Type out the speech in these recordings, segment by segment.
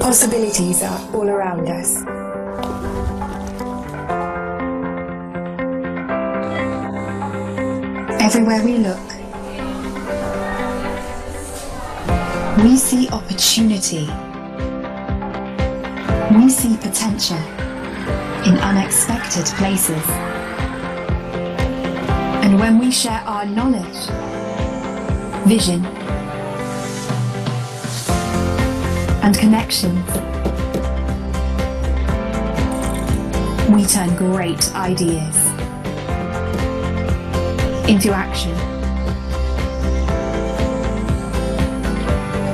Possibilities are all around us. Everywhere we look, we see opportunity. We see potential in unexpected places. And when we share our knowledge, vision, and connections, we turn great ideas into action.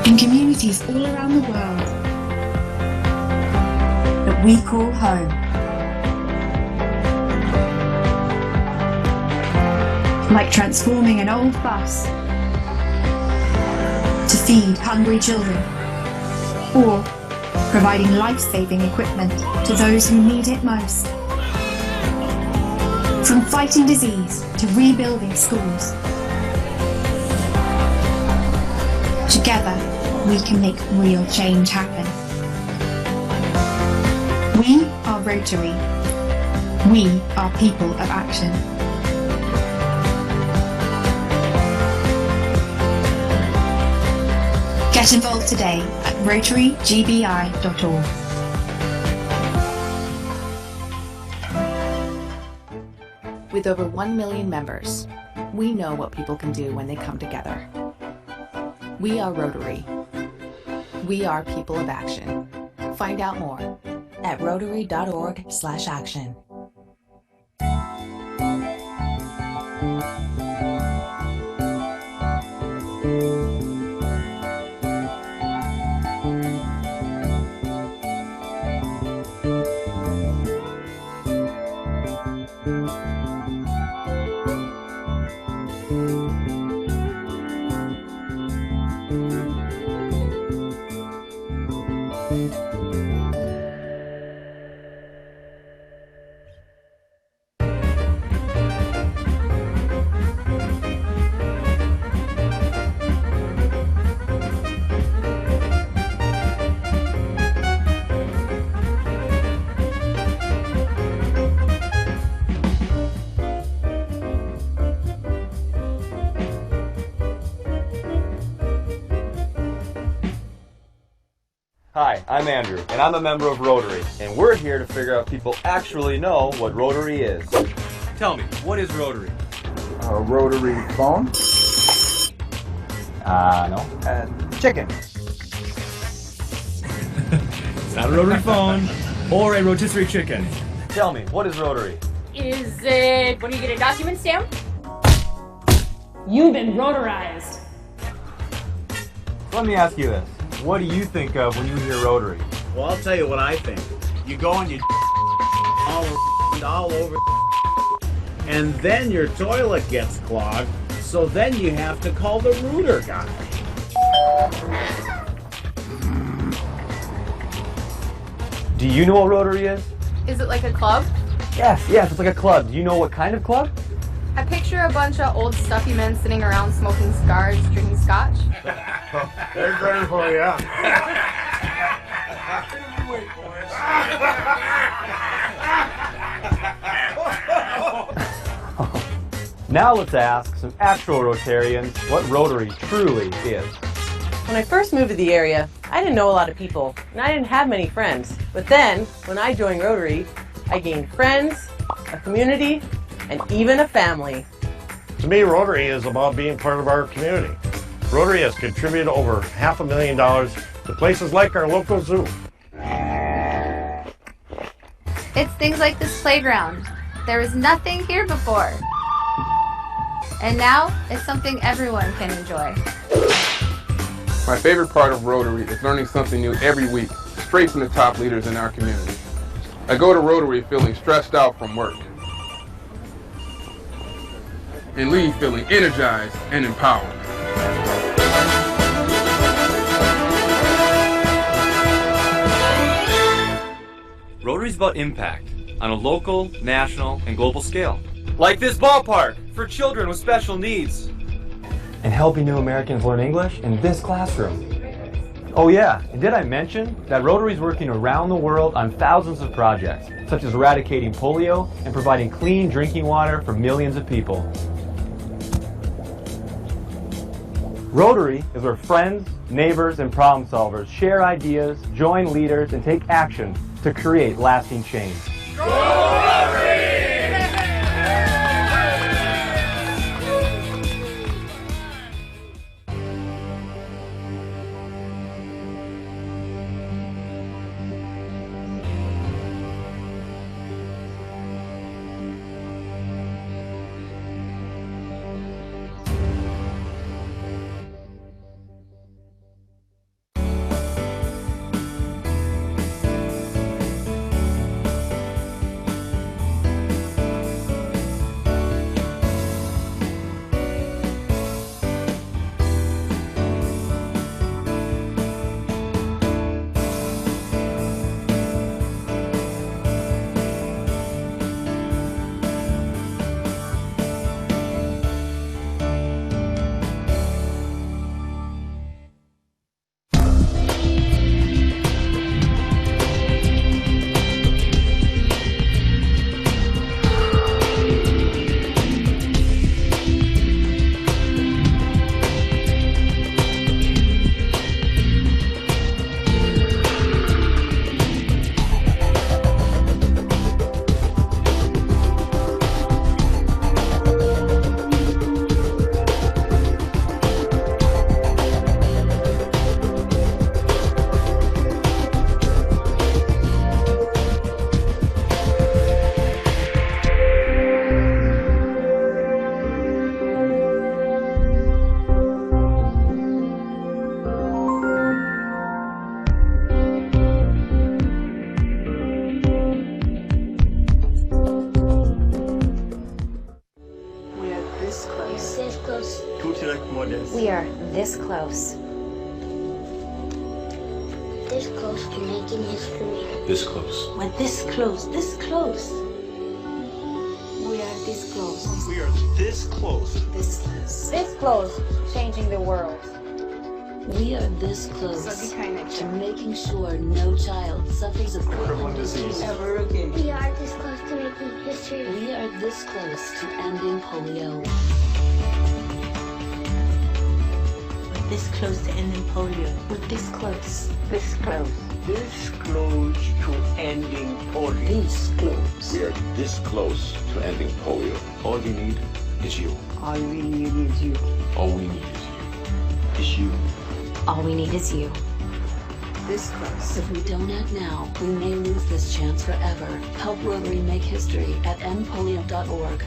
In communities all around the world that we call home. Like transforming an old bus to feed hungry children, or providing life-saving equipment to those who need it most. From fighting disease to rebuilding schools, together we can make real change happen. We are Rotary. We are people of action. Get involved today at rotarygbi.org. With over 1 million members, we know what people can do when they come together. We are Rotary. We are people of action. Find out more at rotary.org/action. Hi, I'm Andrew, and I'm a member of Rotary, and we're here to figure out if people actually know what Rotary is. Tell me, what is Rotary? A rotary phone? No. Chicken. It's not a rotary phone or a rotisserie chicken. Tell me, what is Rotary? Is it when you get a document stamp? You've been rotarized. Let me ask you this. What do you think of when you hear Rotary? Well, I'll tell you what I think. You go and you all over, and then your toilet gets clogged, so then you have to call the rooter guy. Do you know what Rotary is? Is it like a club? Yes, it's like a club. Do you know what kind of club? I picture a bunch of old stuffy men sitting around smoking cigars, drinking scotch. They're going for you. Now let's ask some actual Rotarians what Rotary truly is. When I first moved to the area, I didn't know a lot of people, and I didn't have many friends. But then, when I joined Rotary, I gained friends, a community, and even a family. To me, Rotary is about being part of our community. Rotary has contributed over $500,000 to places like our local zoo. It's things like this playground. There was nothing here before. And now, it's something everyone can enjoy. My favorite part of Rotary is learning something new every week, straight from the top leaders in our community. I go to Rotary feeling stressed out from work and leave feeling energized and empowered. Rotary's about impact on a local, national, and global scale. Like this ballpark for children with special needs. And helping new Americans learn English in this classroom. Oh yeah, and did I mention that Rotary's working around the world on thousands of projects, such as eradicating polio and providing clean drinking water for millions of people. Rotary is where friends, neighbors, and problem solvers share ideas, join leaders, and take action to create lasting change. Go Rotary! We are this close. This close to making history. This close. We're this close, this close. We are this close. We are this close. This close. This close, changing the world. We are this close to making sure no child suffers a crippling disease ever again. We are this close to making history. We are this close to ending polio. We're this close to ending polio. We're this close. This close. This close to ending polio. This close. We are this close to ending polio. All you need is you. All we need is you. All we need is you. Is you. All we need is you. This close. If we don't act now, we may lose this chance forever. Help Rotary make history at endpolio.org.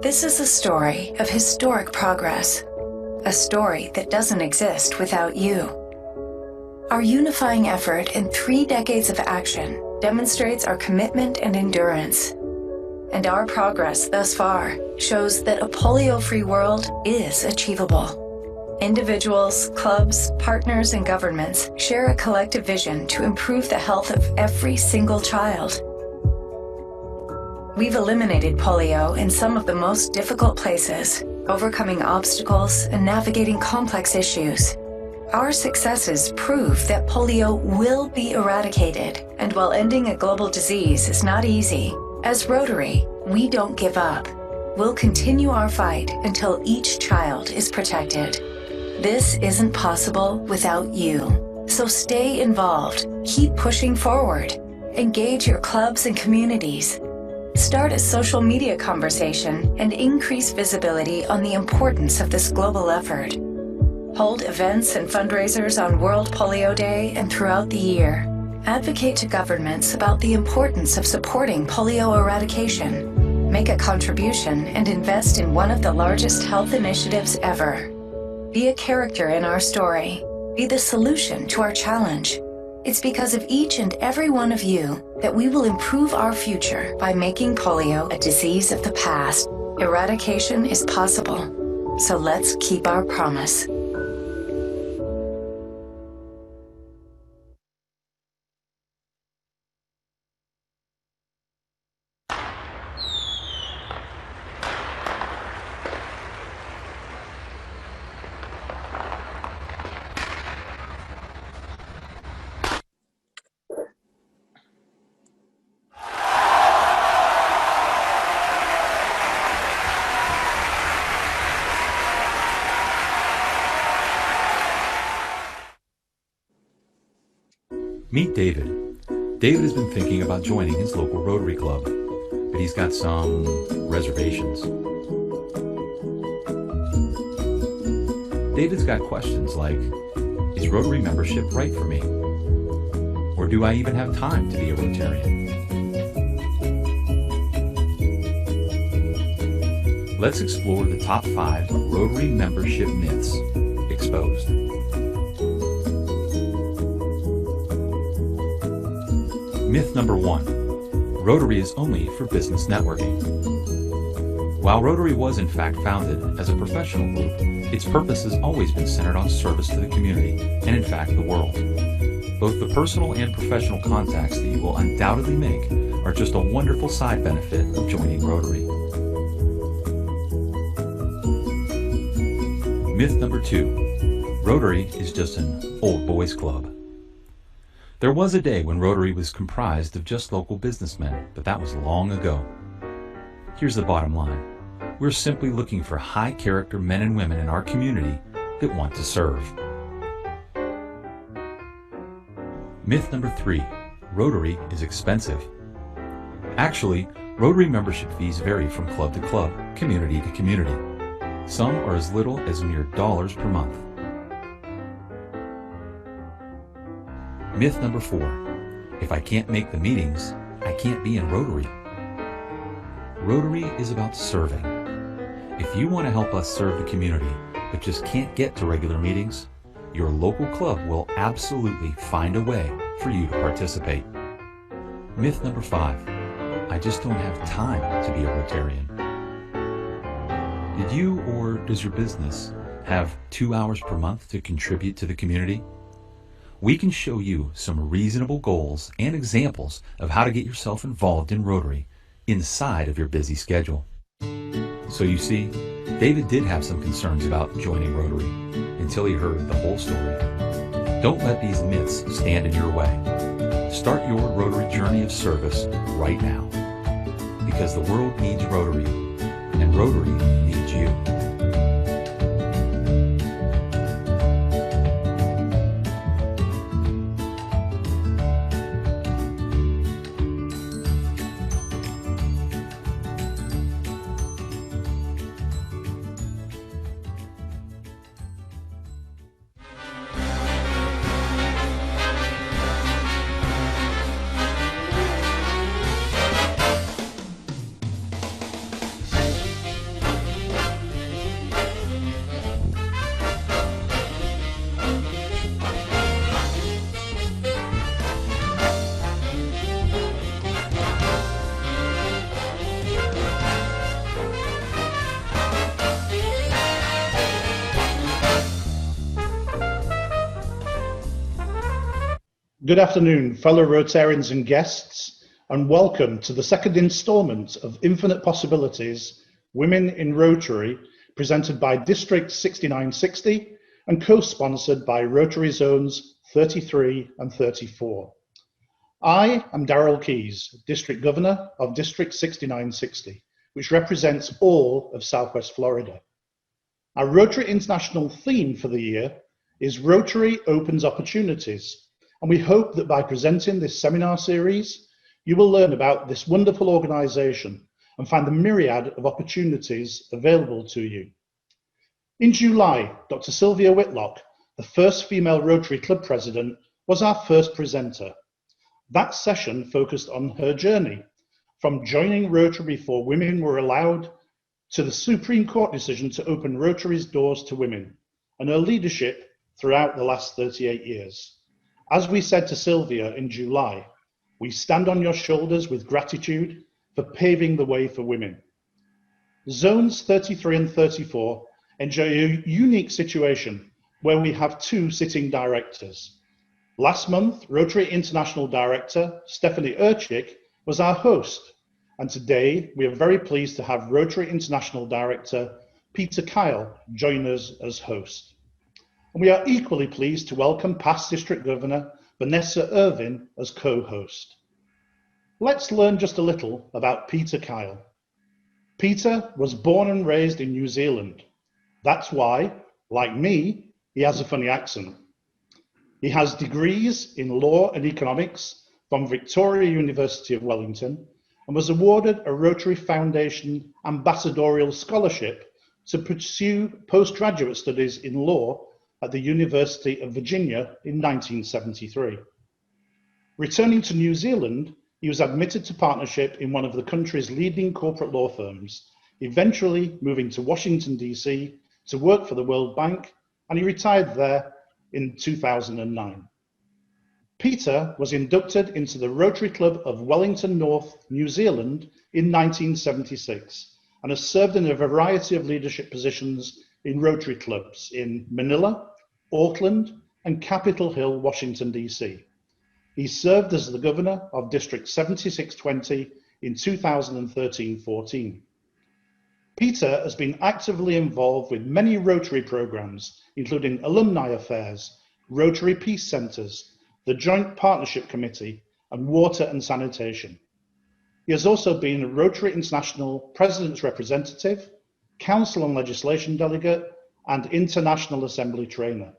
This is a story of historic progress, a story that doesn't exist without you. Our unifying effort in 3 decades of action demonstrates our commitment and endurance. And our progress thus far shows that a polio-free world is achievable. Individuals, clubs, partners, and governments share a collective vision to improve the health of every single child. We've eliminated polio in some of the most difficult places, overcoming obstacles and navigating complex issues, Our successes prove that polio will be eradicated, and while ending a global disease is not easy, as Rotary, we don't give up. We'll continue our fight until each child is protected. This isn't possible without you. So stay involved, keep pushing forward, engage your clubs and communities. Start a social media conversation and increase visibility on the importance of this global effort. Hold events and fundraisers on World Polio Day and throughout the year. Advocate to governments about the importance of supporting polio eradication. Make a contribution and invest in one of the largest health initiatives ever. Be a character in our story. Be the solution to our challenge. It's because of each and every one of you that we will improve our future by making polio a disease of the past. Eradication is possible, so let's keep our promise. Meet David. David has been thinking about joining his local Rotary Club, but he's got some reservations. David's got questions like, is Rotary membership right for me? Or do I even have time to be a Rotarian? Let's explore the top 5 Rotary membership myths exposed. Myth number 1. Rotary is only for business networking. While Rotary was in fact founded as a professional group, its purpose has always been centered on service to the community and in fact the world. Both the personal and professional contacts that you will undoubtedly make are just a wonderful side benefit of joining Rotary. Myth number 2. Rotary is just an old boys club. There was a day when Rotary was comprised of just local businessmen, but that was long ago. Here's the bottom line. We're simply looking for high-character men and women in our community that want to serve. Myth number 3. Rotary is expensive. Actually, Rotary membership fees vary from club to club, community to community. Some are as little as mere dollars per month. Myth number 4. If I can't make the meetings, I can't be in Rotary. Rotary is about serving. If you want to help us serve the community, but just can't get to regular meetings, your local club will absolutely find a way for you to participate. Myth number 5. I just don't have time to be a Rotarian. Did you or does your business have 2 hours per month to contribute to the community? We can show you some reasonable goals and examples of how to get yourself involved in Rotary inside of your busy schedule. So you see, David did have some concerns about joining Rotary until he heard the whole story. Don't let these myths stand in your way. Start your Rotary journey of service right now, because the world needs Rotary, and Rotary needs you. Good afternoon, fellow Rotarians and guests, and welcome to the second instalment of Infinite Possibilities, Women in Rotary, presented by District 6960 and co-sponsored by Rotary Zones 33 and 34. I am Darrell Keyes, District Governor of District 6960, which represents all of Southwest Florida. Our Rotary International theme for the year is Rotary Opens Opportunities, and we hope that by presenting this seminar series, you will learn about this wonderful organisation and find the myriad of opportunities available to you. In July, Dr. Sylvia Whitlock, the first female Rotary Club President, was our first presenter. That session focused on her journey, from joining Rotary before women were allowed, to the Supreme Court decision to open Rotary's doors to women, and her leadership throughout the last 38 years. As we said to Sylvia in July, we stand on your shoulders with gratitude for paving the way for women. Zones 33 and 34 enjoy a unique situation where we have two sitting directors. Last month, Rotary International Director Stephanie Urchik was our host, and today we are very pleased to have Rotary International Director Peter Kyle join us as host. And we are equally pleased to welcome past District Governor Vanessa Irvin as co-host. Let's learn just a little about Peter Kyle. Peter was born and raised in New Zealand. That's why, like me, he has a funny accent. He has degrees in law and economics from Victoria University of Wellington and was awarded a Rotary Foundation Ambassadorial Scholarship to pursue postgraduate studies in law at the University of Virginia in 1973. Returning to New Zealand, he was admitted to partnership in one of the country's leading corporate law firms, eventually moving to Washington, D.C. to work for the World Bank, and he retired there in 2009. Peter was inducted into the Rotary Club of Wellington North, New Zealand in 1976 and has served in a variety of leadership positions in Rotary clubs in Manila, Auckland, and Capitol Hill, Washington, D.C. He served as the governor of District 7620 in 2013-14. Peter has been actively involved with many Rotary programs, including alumni affairs, Rotary Peace Centres, the Joint Partnership Committee, and water and sanitation. He has also been a Rotary International President's Representative, Council and Legislation Delegate, and International Assembly Trainer.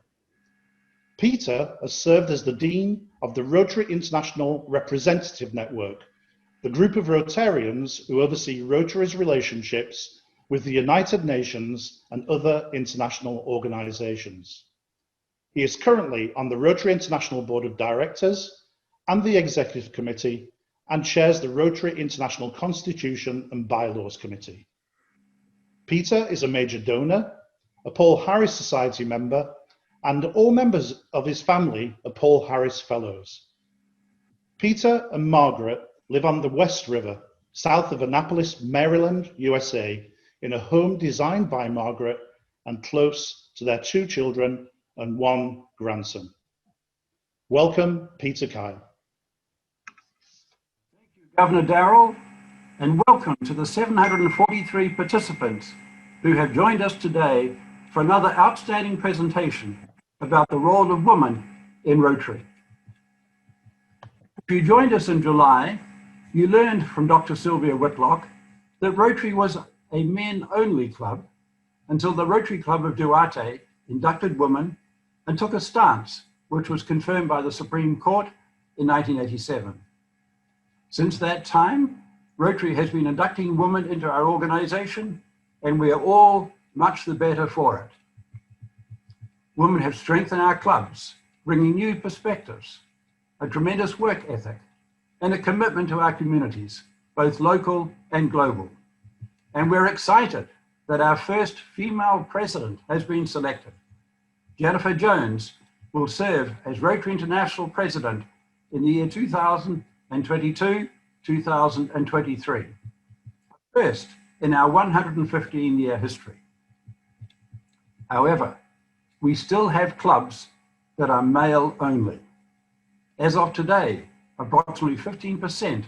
Peter has served as the Dean of the Rotary International Representative Network, the group of Rotarians who oversee Rotary's relationships with the United Nations and other international organisations. He is currently on the Rotary International Board of Directors and the Executive Committee and chairs the Rotary International Constitution and Bylaws Committee. Peter is a major donor, a Paul Harris Society member, and all members of his family are Paul Harris Fellows. Peter and Margaret live on the West River, south of Annapolis, Maryland, USA, in a home designed by Margaret and close to their 2 children and 1 grandson. Welcome, Peter Kyle. Thank you, Governor Darrell, and welcome to the 743 participants who have joined us today for another outstanding presentation about the role of women in Rotary. If you joined us in July, you learned from Dr. Sylvia Whitlock that Rotary was a men-only club until the Rotary Club of Duarte inducted women and took a stance, which was confirmed by the Supreme Court in 1987. Since that time, Rotary has been inducting women into our organization, and we are all much the better for it. Women have strengthened our clubs, bringing new perspectives, a tremendous work ethic, and a commitment to our communities, both local and global. And we're excited that our first female president has been selected. Jennifer Jones will serve as Rotary International President in the year 2022-2023, first in our 115-year history. However, we still have clubs that are male only. As of today, approximately 15%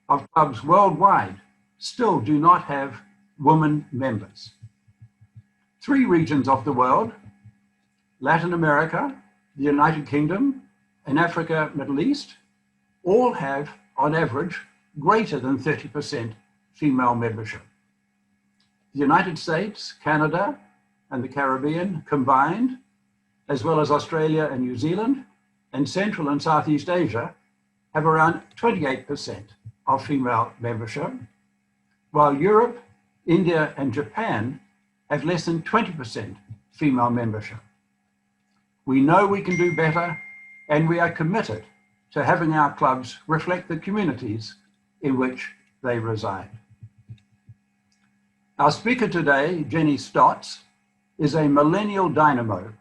of clubs worldwide still do not have women members. 3 regions of the world, Latin America, the United Kingdom, and Africa, Middle East all have, on average, greater than 30% female membership. The United States, Canada, and the Caribbean combined, as well as Australia and New Zealand, and Central and Southeast Asia, have around 28% of female membership, while Europe, India, and Japan have less than 20% female membership. We know we can do better, and we are committed to having our clubs reflect the communities in which they reside. Our speaker today, Jenny Stotts, is a millennial dynamo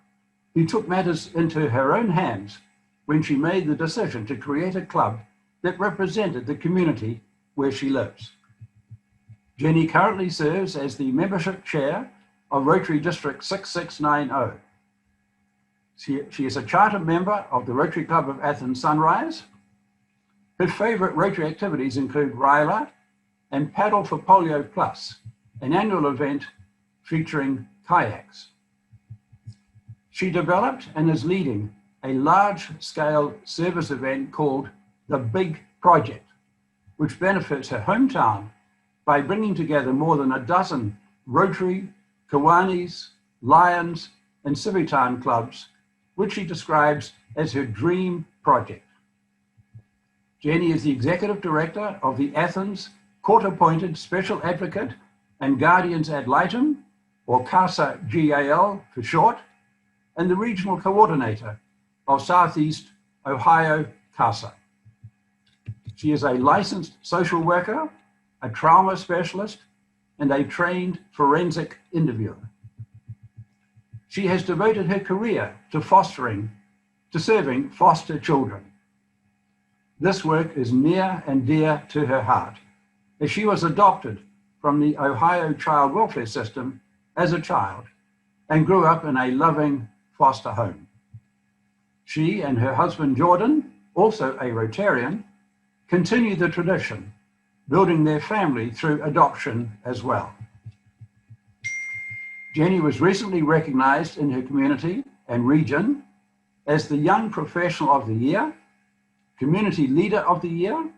who took matters into her own hands when she made the decision to create a club that represented the community where she lives. Jenny currently serves as the membership chair of Rotary District 6690. She is a charter member of the Rotary Club of Athens Sunrise. Her favorite Rotary activities include Ryla and Paddle for Polio Plus, an annual event featuring kayaks. She developed and is leading a large-scale service event called the Big Project, which benefits her hometown by bringing together more than a dozen Rotary, Kiwanis, Lions, and Civitan clubs, which she describes as her dream project. Jenny is the executive director of the Athens Court-Appointed Special Advocate and Guardians Ad Litem, or CASA GAL for short, and the regional coordinator of Southeast Ohio CASA. She is a licensed social worker, a trauma specialist, and a trained forensic interviewer. She has devoted her career to serving foster children. This work is near and dear to her heart, as she was adopted from the Ohio child welfare system as a child and grew up in a loving foster home. She and her husband Jordan, also a Rotarian, continue the tradition, building their family through adoption as well. Jenny was recently recognized in her community and region as the Young Professional of the Year, Community Leader of the Year,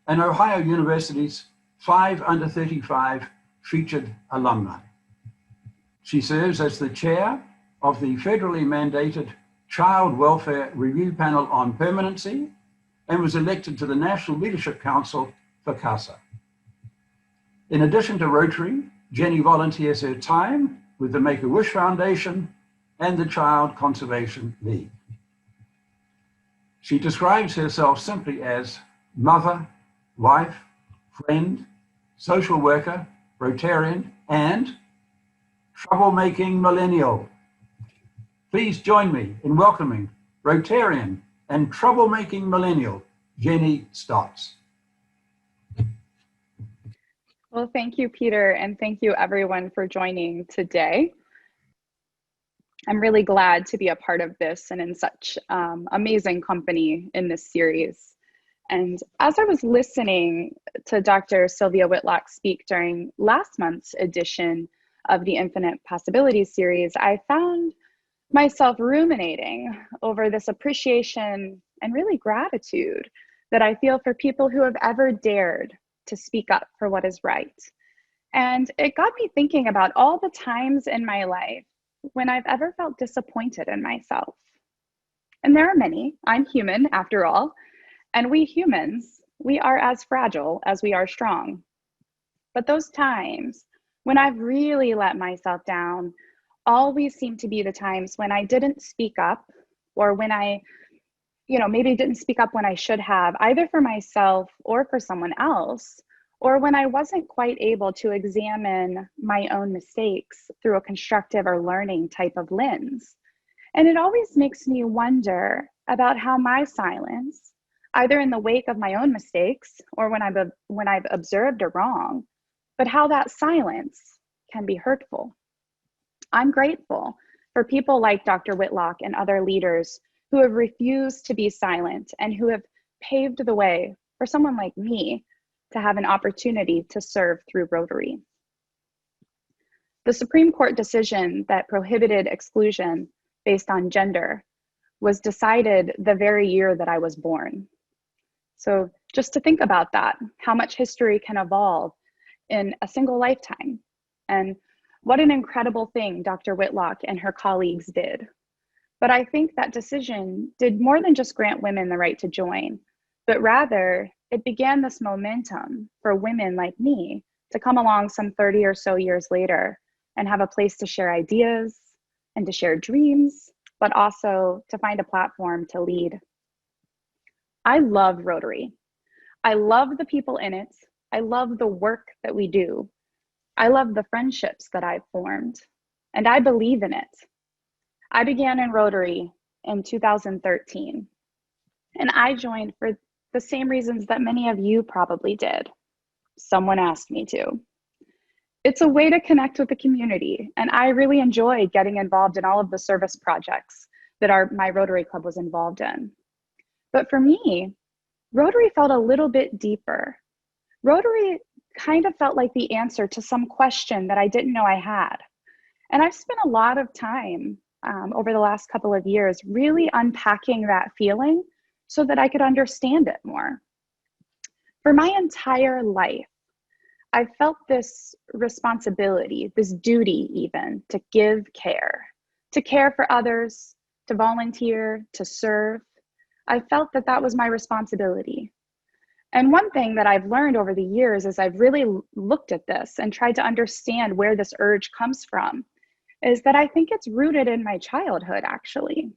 and Ohio University's 5 Under 35 featured alumni. She serves as the chair of the federally mandated Child Welfare Review Panel on Permanency and was elected to the National Leadership Council for CASA. In addition to Rotary, Jenny volunteers her time with the Make-A-Wish Foundation and the Child Conservation League. She describes herself simply as mother, wife, friend, social worker, Rotarian, and troublemaking millennial. Please join me in welcoming Rotarian and troublemaking millennial, Jenny Stotts. Well, thank you, Peter, and thank you everyone for joining today. I'm really glad to be a part of this and in such amazing company in this series. And as I was listening to Dr. Sylvia Whitlock speak during last month's edition of the Infinite Possibilities series, I found myself ruminating over this appreciation and really gratitude that I feel for people who have ever dared to speak up for what is right. And it got me thinking about all the times in my life when I've ever felt disappointed in myself. And there are many. I'm human after all. And we humans, we are as fragile as we are strong. But those times when I've really let myself down always seem to be the times when I didn't speak up, or when I, maybe didn't speak up when I should have, either for myself or for someone else, or when I wasn't quite able to examine my own mistakes through a constructive or learning type of lens. And it always makes me wonder about how my silence, either in the wake of my own mistakes or when I've observed a wrong, but how that silence can be hurtful. I'm grateful for people like Dr. Whitlock and other leaders who have refused to be silent and who have paved the way for someone like me to have an opportunity to serve through Rotary. The Supreme Court decision that prohibited exclusion based on gender was decided the very year that I was born. So just to think about that, how much history can evolve in a single lifetime. And what an incredible thing Dr. Whitlock and her colleagues did. But I think that decision did more than just grant women the right to join, but rather it began this momentum for women like me to come along some 30 or so years later and have a place to share ideas and to share dreams, but also to find a platform to lead. I love Rotary. I love the people in it. I love the work that we do. I love the friendships that I've formed, and I believe in it. I began in Rotary in 2013, and I joined for the same reasons that many of you probably did. Someone asked me to. It's a way to connect with the community, and I really enjoy getting involved in all of the service projects that my Rotary Club was involved in. But for me, Rotary felt a little bit deeper. Rotary kind of felt like the answer to some question that I didn't know I had. And I've spent a lot of time over the last couple of years really unpacking that feeling so that I could understand it more. For my entire life, I felt this responsibility, this duty even, to give care, to care for others, to volunteer, to serve. I felt that that was my responsibility. And one thing that I've learned over the years as I've really looked at this and tried to understand where this urge comes from is that I think it's rooted in my childhood, actually.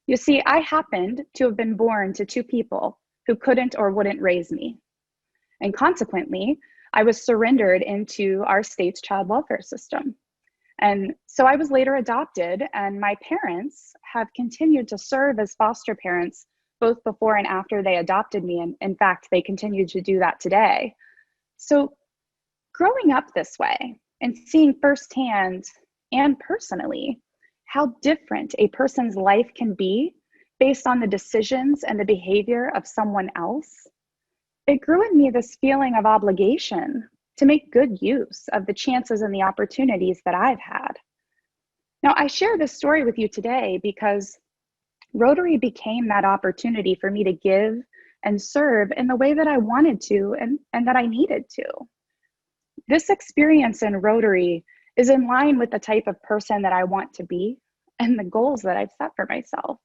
You see, I happened to have been born to two people who couldn't or wouldn't raise me. And consequently, I was surrendered into our state's child welfare system. And so I was later adopted, and my parents have continued to serve as foster parents both before and after they adopted me. And in fact, they continue to do that today. So growing up this way and seeing firsthand and personally how different a person's life can be based on the decisions and the behavior of someone else, it grew in me this feeling of obligation to make good use of the chances and the opportunities that I've had. Now, I share this story with you today because Rotary became that opportunity for me to give and serve in the way that I wanted to and that I needed to. This experience in Rotary is in line with the type of person that I want to be and the goals that I've set for myself.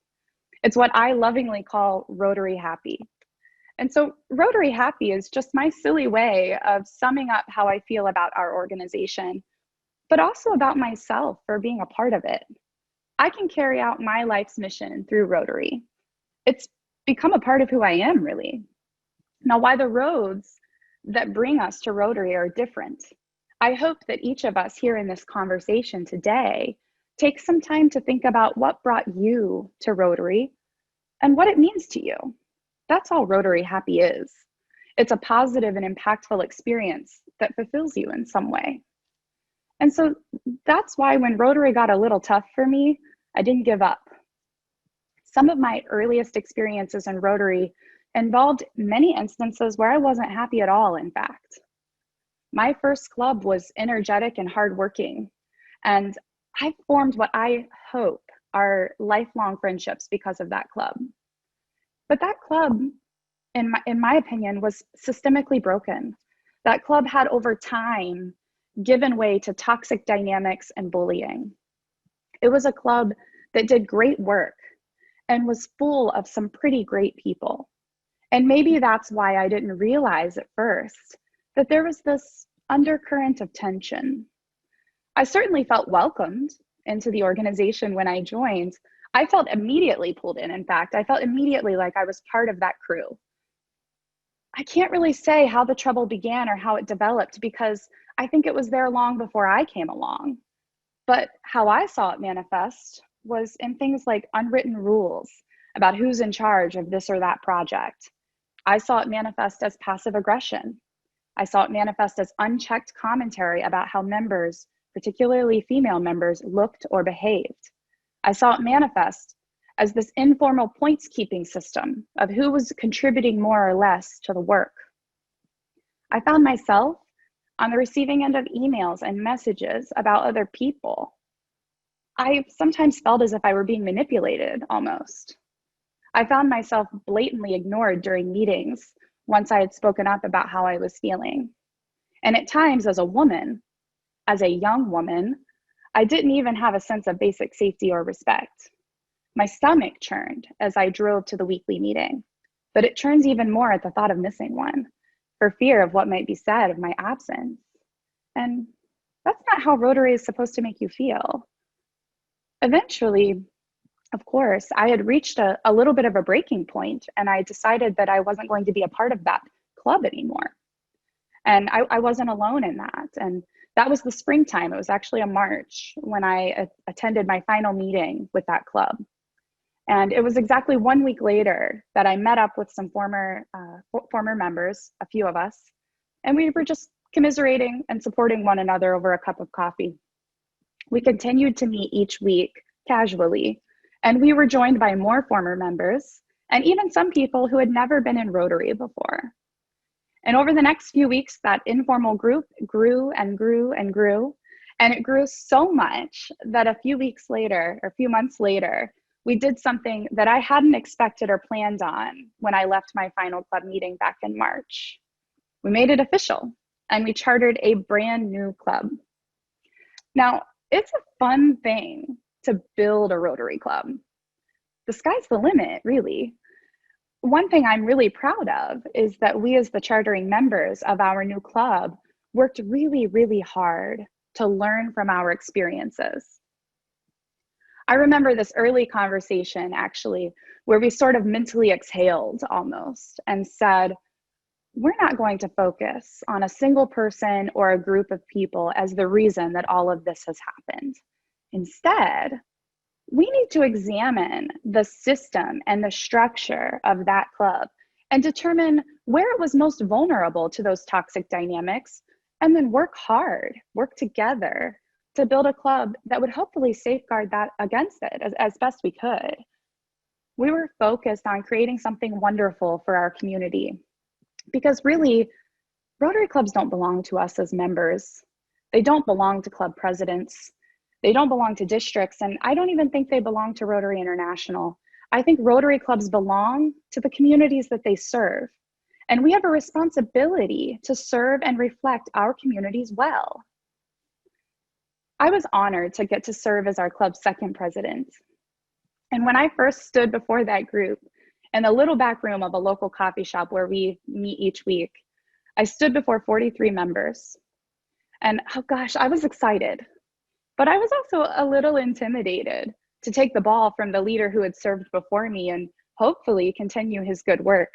It's what I lovingly call Rotary Happy. And so Rotary Happy is just my silly way of summing up how I feel about our organization, but also about myself for being a part of it. I can carry out my life's mission through Rotary. It's become a part of who I am, really. Now, why the roads that bring us to Rotary are different, I hope that each of us here in this conversation today takes some time to think about what brought you to Rotary and what it means to you. That's all Rotary Happy is. It's a positive and impactful experience that fulfills you in some way. And so that's why when Rotary got a little tough for me, I didn't give up. Some of my earliest experiences in Rotary involved many instances where I wasn't happy at all, in fact. My first club was energetic and hardworking, and I formed what I hope are lifelong friendships because of that club. But that club, in my opinion, was systemically broken. That club had over time given way to toxic dynamics and bullying. It was a club that did great work and was full of some pretty great people. And maybe that's why I didn't realize at first that there was this undercurrent of tension. I certainly felt welcomed into the organization when I joined. I felt immediately pulled in. In fact, I felt immediately like I was part of that crew. I can't really say how the trouble began or how it developed because I think it was there long before I came along. But how I saw it manifest was in things like unwritten rules about who's in charge of this or that project. I saw it manifest as passive aggression. I saw it manifest as unchecked commentary about how members, particularly female members, looked or behaved. I saw it manifest as this informal points keeping system of who was contributing more or less to the work. I found myself on the receiving end of emails and messages about other people. I sometimes felt as if I were being manipulated almost. I found myself blatantly ignored during meetings once I had spoken up about how I was feeling. And at times, as a woman, as a young woman, I didn't even have a sense of basic safety or respect. My stomach churned as I drove to the weekly meeting, but it churns even more at the thought of missing one, for fear of what might be said of my absence. And that's not how Rotary is supposed to make you feel. Eventually, of course, I had reached a little bit of a breaking point, and I decided that I wasn't going to be a part of that club anymore. And I wasn't alone in that. And that was the springtime. It was actually a March when I attended my final meeting with that club. And it was exactly 1 week later that I met up with some former members, a few of us, and we were just commiserating and supporting one another over a cup of coffee. We continued to meet each week casually, and we were joined by more former members and even some people who had never been in Rotary before. And over the next few weeks, that informal group grew and grew and grew. And it grew so much that a few months later, we did something that I hadn't expected or planned on when I left my final club meeting back in March. We made it official, and we chartered a brand new club. Now, it's a fun thing to build a Rotary club. The sky's the limit, really. One thing I'm really proud of is that we, as the chartering members of our new club, worked really, really hard to learn from our experiences. I remember this early conversation, actually, where we sort of mentally exhaled almost and said, we're not going to focus on a single person or a group of people as the reason that all of this has happened. Instead, we need to examine the system and the structure of that club and determine where it was most vulnerable to those toxic dynamics, and then work hard, work together to build a club that would hopefully safeguard that against it as best we could. We were focused on creating something wonderful for our community, because really, Rotary clubs don't belong to us as members. They don't belong to club presidents. They don't belong to districts, and I don't even think they belong to Rotary International. I think Rotary clubs belong to the communities that they serve, and we have a responsibility to serve and reflect our communities well. I was honored to get to serve as our club's second president. And when I first stood before that group in the little back room of a local coffee shop where we meet each week, I stood before 43 members. And oh gosh, I was excited. But I was also a little intimidated to take the ball from the leader who had served before me and hopefully continue his good work.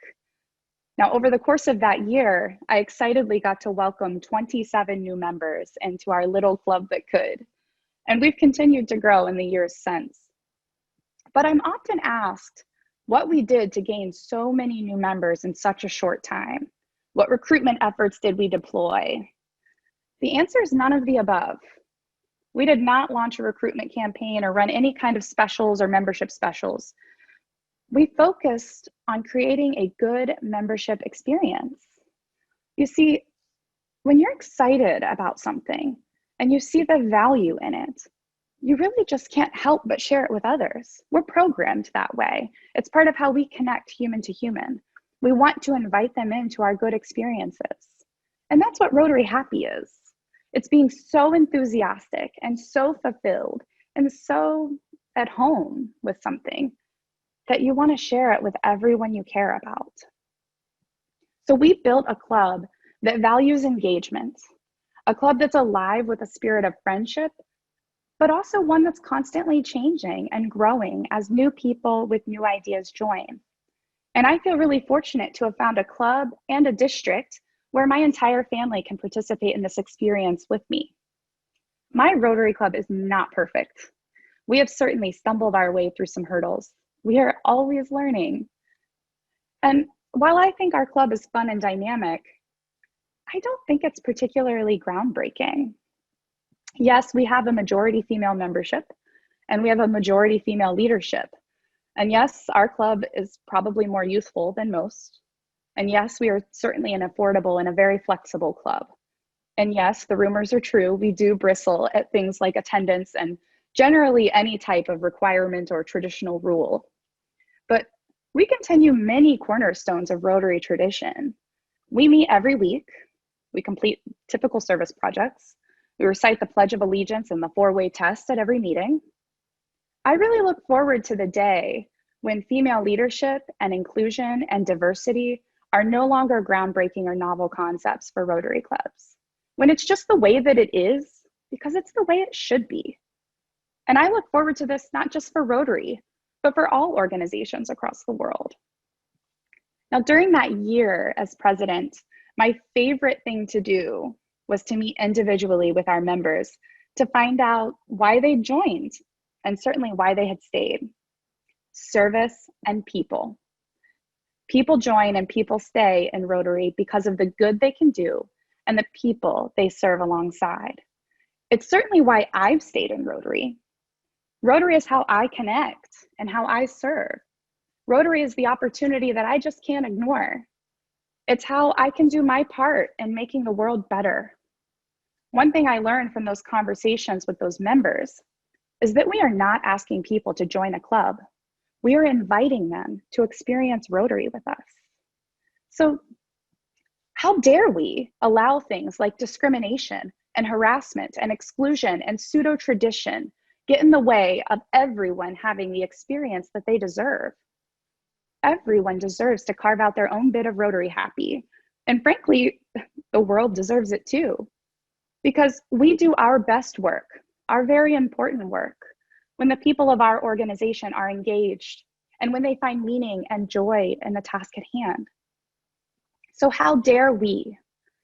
Now, over the course of that year, I excitedly got to welcome 27 new members into our little club that could. And we've continued to grow in the years since. But I'm often asked what we did to gain so many new members in such a short time. What recruitment efforts did we deploy? The answer is none of the above. We did not launch a recruitment campaign or run any kind of specials or membership specials. We focused on creating a good membership experience. You see, when you're excited about something and you see the value in it, you really just can't help but share it with others. We're programmed that way. It's part of how we connect human to human. We want to invite them into our good experiences. And that's what Rotary Happy is. It's being so enthusiastic and so fulfilled and so at home with something that you want to share it with everyone you care about. So we built a club that values engagement, a club that's alive with a spirit of friendship, but also one that's constantly changing and growing as new people with new ideas join. And I feel really fortunate to have found a club and a district where my entire family can participate in this experience with me. My Rotary Club is not perfect. We have certainly stumbled our way through some hurdles. We are always learning. And while I think our club is fun and dynamic, I don't think it's particularly groundbreaking. Yes, we have a majority female membership, and we have a majority female leadership. And yes, our club is probably more youthful than most. And yes, we are certainly an affordable and a very flexible club. And yes, the rumors are true. We do bristle at things like attendance and generally any type of requirement or traditional rule. But we continue many cornerstones of Rotary tradition. We meet every week. We complete typical service projects. We recite the Pledge of Allegiance and the four-way test at every meeting. I really look forward to the day when female leadership and inclusion and diversity are no longer groundbreaking or novel concepts for Rotary clubs, when it's just the way that it is, because it's the way it should be. And I look forward to this not just for Rotary, but for all organizations across the world. Now, during that year as president, my favorite thing to do was to meet individually with our members to find out why they joined and certainly why they had stayed. Service and people. People join and people stay in Rotary because of the good they can do and the people they serve alongside. It's certainly why I've stayed in Rotary. Rotary is how I connect and how I serve. Rotary is the opportunity that I just can't ignore. It's how I can do my part in making the world better. One thing I learned from those conversations with those members is that we are not asking people to join a club. We are inviting them to experience Rotary with us. So how dare we allow things like discrimination and harassment and exclusion and pseudo-tradition get in the way of everyone having the experience that they deserve? Everyone deserves to carve out their own bit of Rotary happy. And frankly, the world deserves it too. Because we do our best work, our very important work, when the people of our organization are engaged and when they find meaning and joy in the task at hand. So how dare we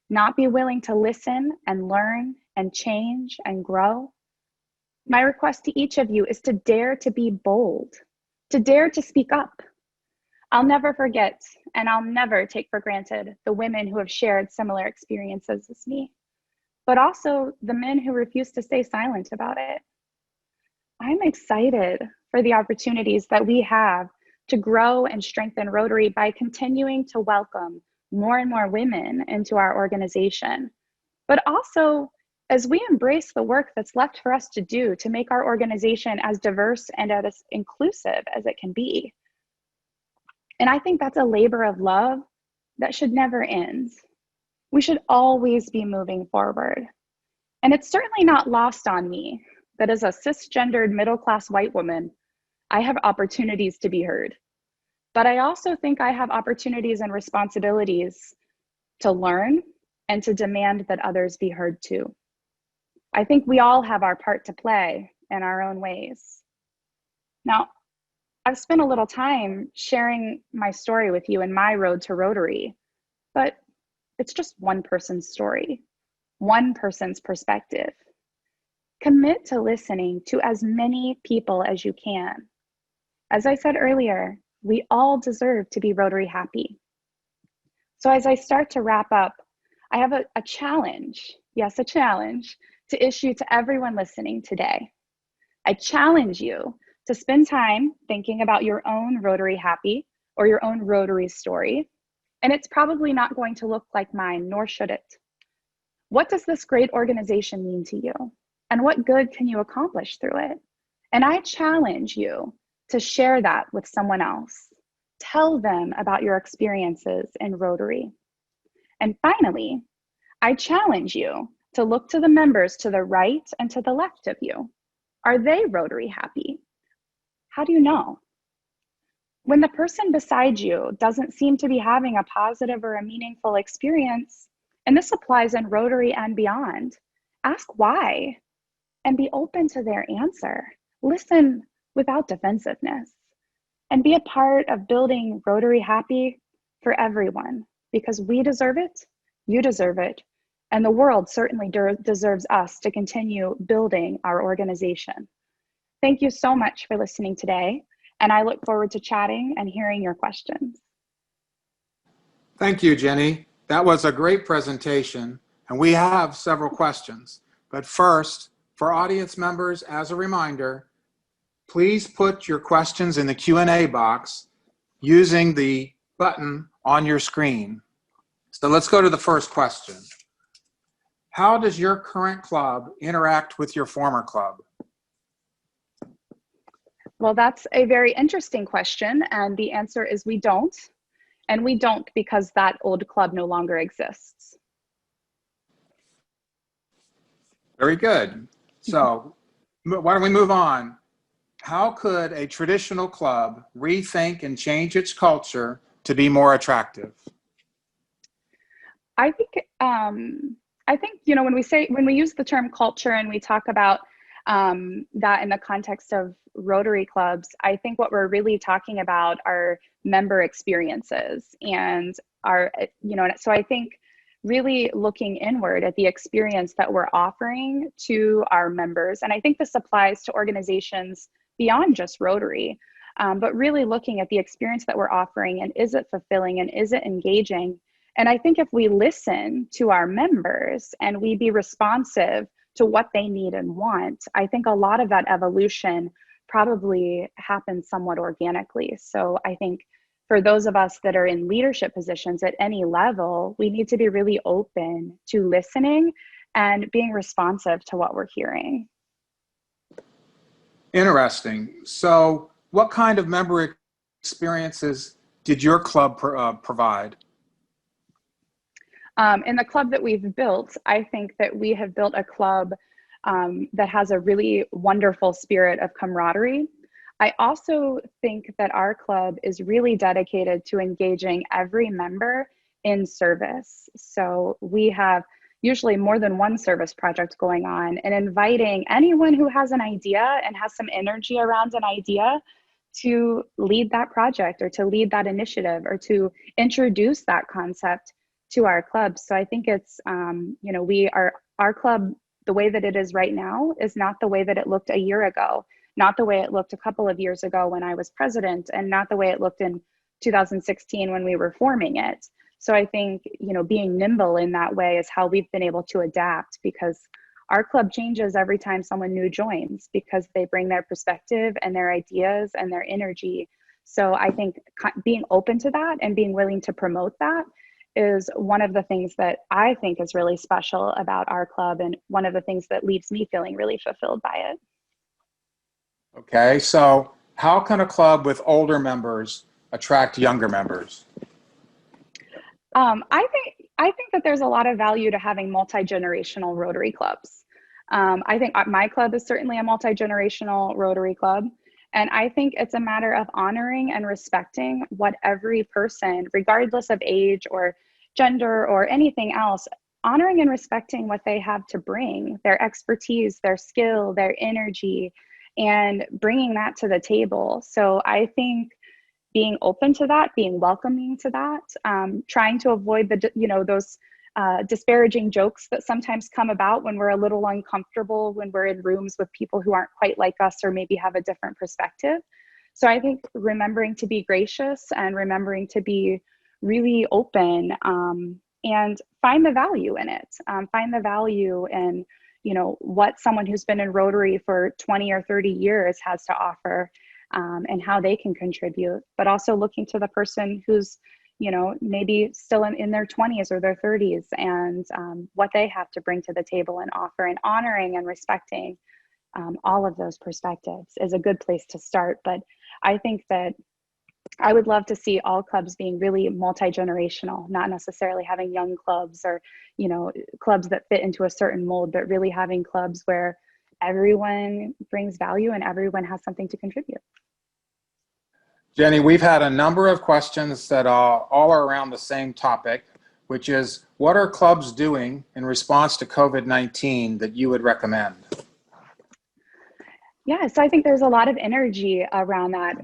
not be willing to listen and learn and change and grow? My request to each of you is to dare to be bold, to dare to speak up. I'll never forget, and I'll never take for granted, the women who have shared similar experiences as me, but also the men who refuse to stay silent about it. I'm excited for the opportunities that we have to grow and strengthen Rotary by continuing to welcome more and more women into our organization, but also as we embrace the work that's left for us to do to make our organization as diverse and as inclusive as it can be. And I think that's a labor of love that should never end. We should always be moving forward. And it's certainly not lost on me that as a cisgendered middle-class white woman, I have opportunities to be heard. But I also think I have opportunities and responsibilities to learn and to demand that others be heard too. I think we all have our part to play in our own ways. Now, I've spent a little time sharing my story with you in my road to Rotary, but it's just one person's story, one person's perspective. Commit to listening to as many people as you can. As I said earlier, we all deserve to be Rotary happy. So as I start to wrap up, I have a challenge, yes, a challenge to issue to everyone listening today. I challenge you to spend time thinking about your own Rotary happy or your own Rotary story. And it's probably not going to look like mine, nor should it. What does this great organization mean to you? And what good can you accomplish through it? And I challenge you to share that with someone else. Tell them about your experiences in Rotary. And finally, I challenge you to look to the members to the right and to the left of you. Are they Rotary happy? How do you know? When the person beside you doesn't seem to be having a positive or a meaningful experience, and this applies in Rotary and beyond, ask why and be open to their answer. Listen without defensiveness and be a part of building Rotary happy for everyone, because we deserve it, you deserve it, and the world certainly deserves us to continue building our organization. Thank you so much for listening today, and I look forward to chatting and hearing your questions. Thank you, Jenny. That was a great presentation, and we have several questions. But first, for audience members, as a reminder, please put your questions in the Q&A box using the button on your screen. So let's go to the first question. How does your current club interact with your former club? Well, that's a very interesting question, and the answer is we don't. And we don't because that old club no longer exists. Very good. So why don't we move on? How could a traditional club rethink and change its culture to be more attractive? I think you know, when we use the term culture and we talk about that in the context of Rotary clubs, I think what we're really talking about are member experiences and our, you know, so I think really looking inward at the experience that we're offering to our members. And I think this applies to organizations beyond just Rotary, but really looking at the experience that we're offering and is it fulfilling and is it engaging? And I think if we listen to our members and we be responsive to what they need and want, I think a lot of that evolution probably happens somewhat organically. So I think for those of us that are in leadership positions at any level, we need to be really open to listening and being responsive to what we're hearing. Interesting. So what kind of member experiences did your club provide? In the club that we've built, I think that we have built a club that has a really wonderful spirit of camaraderie. I also think that our club is really dedicated to engaging every member in service. So we have usually more than one service project going on, and inviting anyone who has an idea and has some energy around an idea to lead that project or to lead that initiative or to introduce that concept to our club. So I think it's, you know, our club, the way that it is right now is not the way that it looked a year ago, not the way it looked a couple of years ago when I was president, and not the way it looked in 2016 when we were forming it. So I think, you know, being nimble in that way is how we've been able to adapt, because our club changes every time someone new joins, because they bring their perspective and their ideas and their energy. So I think being open to that and being willing to promote that is one of the things that I think is really special about our club, and one of the things that leaves me feeling really fulfilled by it. Okay, so how can a club with older members attract younger members? I think that there's a lot of value to having multi-generational Rotary clubs. I think my club is certainly a multi-generational Rotary club. And I think it's a matter of honoring and respecting what every person, regardless of age or gender or anything else, honoring and respecting what they have to bring, their expertise, their skill, their energy, and bringing that to the table. So I think being open to that, being welcoming to that, trying to avoid those disparaging jokes that sometimes come about when we're a little uncomfortable, when we're in rooms with people who aren't quite like us or maybe have a different perspective. So I think remembering to be gracious and remembering to be really open, and find the value in it. Find the value in, you know, what someone who's been in Rotary for 20 or 30 years has to offer, and how they can contribute, but also looking to the person who's, you know, maybe still in their 20s or their 30s, and what they have to bring to the table and offer, and honoring and respecting all of those perspectives is a good place to start. But I think that I would love to see all clubs being really multi-generational, not necessarily having young clubs or, you know, clubs that fit into a certain mold, but really having clubs where everyone brings value and everyone has something to contribute. Jenny, we've had a number of questions that all are around the same topic, which is, what are clubs doing in response to COVID-19 that you would recommend? Yeah, so I think there's a lot of energy around that.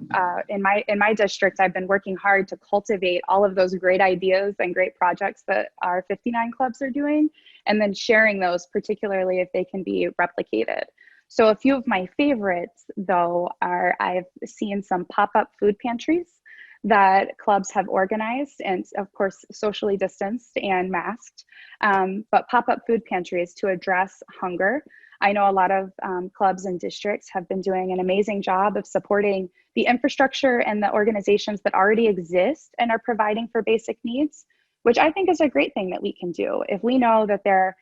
In my district, I've been working hard to cultivate all of those great ideas and great projects that our 59 clubs are doing, and then sharing those, particularly if they can be replicated. So a few of my favorites, though, are I've seen some pop-up food pantries that clubs have organized, and of course socially distanced and masked, but pop-up food pantries to address hunger. I know a lot of clubs and districts have been doing an amazing job of supporting the infrastructure and the organizations that already exist and are providing for basic needs, which I think is a great thing that we can do. If we know that there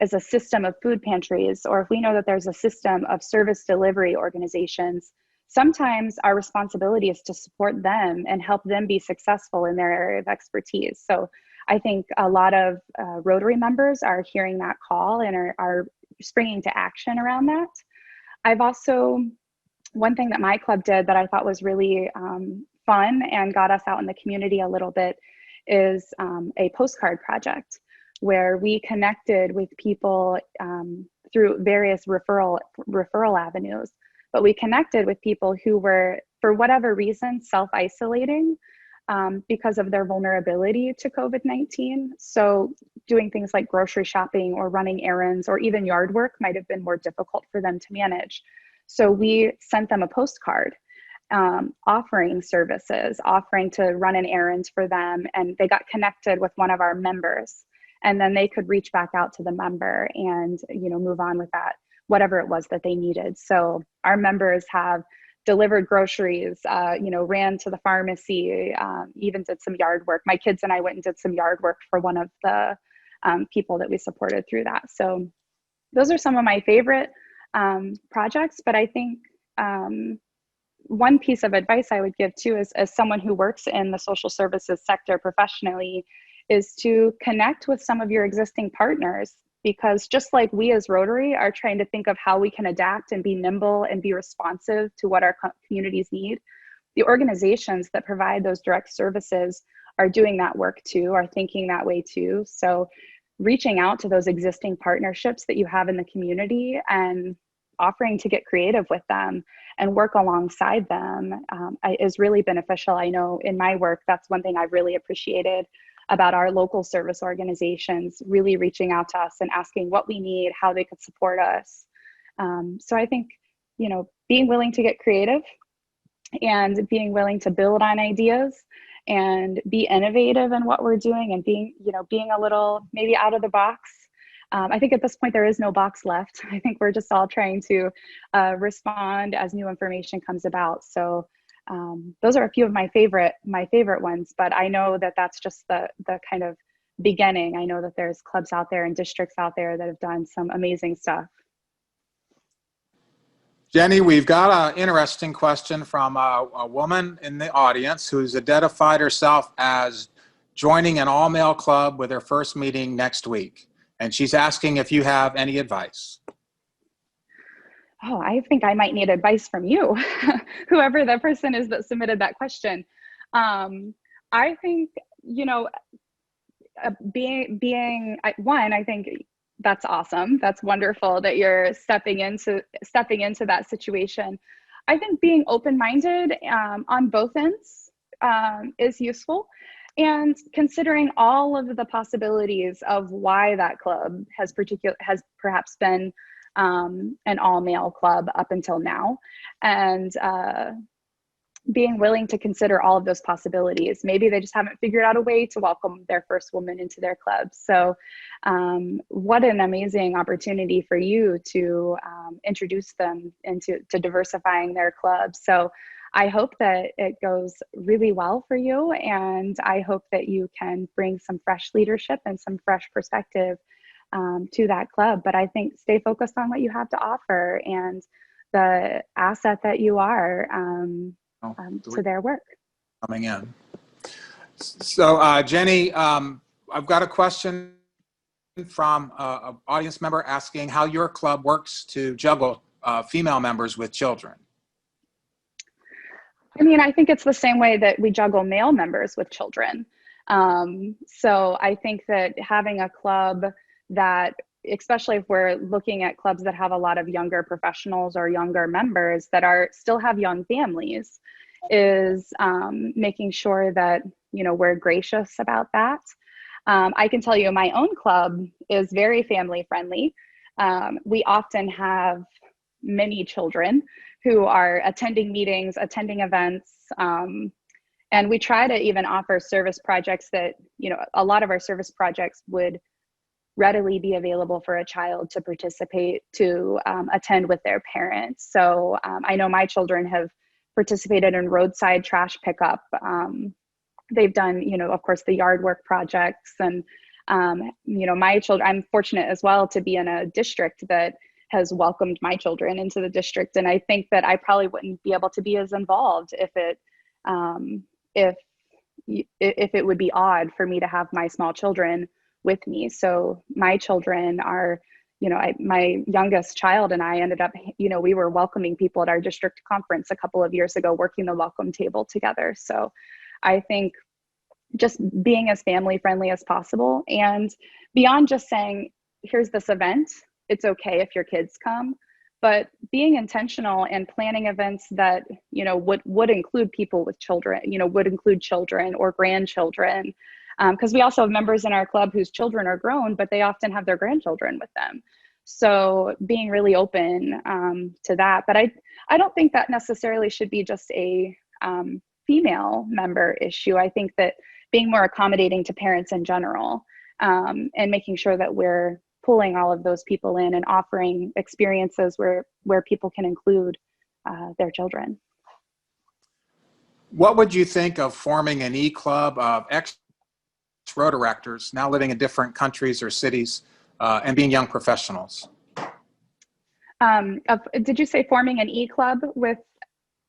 is a system of food pantries, or if we know that there's a system of service delivery organizations sometimes our responsibility is to support them and help them be successful in their area of expertise. So I think a lot of Rotary members are hearing that call and are springing to action around that. I've also, one thing that my club did that I thought was really fun and got us out in the community a little bit is a postcard project where we connected with people through various referral avenues. But we connected with people who were, for whatever reason, self-isolating because of their vulnerability to COVID-19. So doing things like grocery shopping or running errands or even yard work might have been more difficult for them to manage. So we sent them a postcard offering services, offering to run an errand for them, and they got connected with one of our members. And then they could reach back out to the member and, you know, move on with that, whatever it was that they needed. So our members have delivered groceries, you know, ran to the pharmacy, even did some yard work. My kids and I went and did some yard work for one of the people that we supported through that. So those are some of my favorite projects. But I think one piece of advice I would give too is, as someone who works in the social services sector professionally, is to connect with some of your existing partners, because just like we as Rotary are trying to think of how we can adapt and be nimble and be responsive to what our communities need, the organizations that provide those direct services are doing that work too, are thinking that way too. So reaching out to those existing partnerships that you have in the community and offering to get creative with them and work alongside them is really beneficial. I know in my work, that's one thing I've really appreciated about our local service organizations, really reaching out to us and asking what we need, how they could support us. So I think, you know, being willing to get creative and being willing to build on ideas and be innovative in what we're doing and being, you know, being a little maybe out of the box. I think at this point there is no box left. I think we're just all trying to respond as new information comes about. So those are a few of my favorite ones, but I know that that's just the kind of beginning. I know that there's clubs out there and districts out there that have done some amazing stuff. Jenny, we've got an interesting question from a woman in the audience who's identified herself as joining an all-male club with her first meeting next week. And she's asking if you have any advice. Oh, I think I might need advice from you, whoever the person is that submitted that question. I think, you know, being one, I think that's awesome. That's wonderful that you're stepping into that situation. I think being open-minded on both ends is useful, and considering all of the possibilities of why that club has perhaps been an all-male club up until now, and being willing to consider all of those possibilities. Maybe they just haven't figured out a way to welcome their first woman into their club. So what an amazing opportunity for you to introduce them into diversifying their club. So I hope that it goes really well for you, and I hope that you can bring some fresh leadership and some fresh perspective to that club. But I think stay focused on what you have to offer and the asset that you are to their work. Coming in. So Jenny, I've got a question from an audience member asking how your club works to juggle female members with children. I mean, I think it's the same way that we juggle male members with children. So I think that having a club that, especially if we're looking at clubs that have a lot of younger professionals or younger members that still have young families, is making sure that, you know, we're gracious about that. I can tell you my own club is very family friendly. We often have many children who are attending meetings, attending events, and we try to even offer service projects that, you know, a lot of our service projects would readily be available for a child to participate, to attend with their parents. So I know my children have participated in roadside trash pickup. They've done, you know, of course, the yard work projects. And, you know, my children, I'm fortunate as well to be in a district that has welcomed my children into the district. And I think that I probably wouldn't be able to be as involved if it would be odd for me to have my small children with me. So my children are, my youngest child and I ended up, we were welcoming people at our district conference a couple of years ago, working the welcome table together. So I think just being as family friendly as possible, and beyond just saying, here's this event, it's okay if your kids come, but being intentional and planning events that, would include people with children, would include children or grandchildren. Because we also have members in our club whose children are grown, but they often have their grandchildren with them. So being really open to that. But I don't think that necessarily should be just a female member issue. I think that being more accommodating to parents in general, and making sure that we're pulling all of those people in and offering experiences where people can include their children. What would you think of forming an e-club of ex-Rotaractors now living in different countries or cities and being young professionals? Did you say forming an e-club with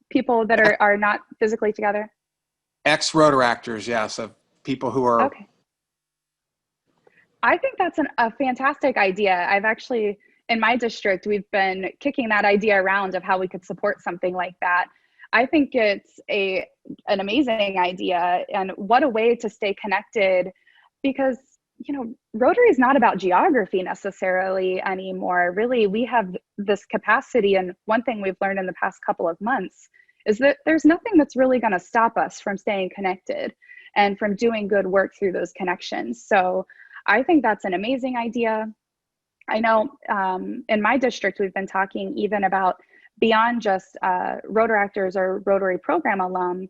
people that are not physically together? Ex-Rotaractors, yes, of people who are... Okay. I think that's a fantastic idea. I've actually, in my district, we've been kicking that idea around of how we could support something like that. I think it's an amazing idea, and what a way to stay connected, because Rotary is not about geography necessarily anymore. Really, we have this capacity, and one thing we've learned in the past couple of months is that there's nothing that's really going to stop us from staying connected and from doing good work through those connections. So I think that's an amazing idea. I know in my district, we've been talking even about beyond just Rotaractors or Rotary program alum.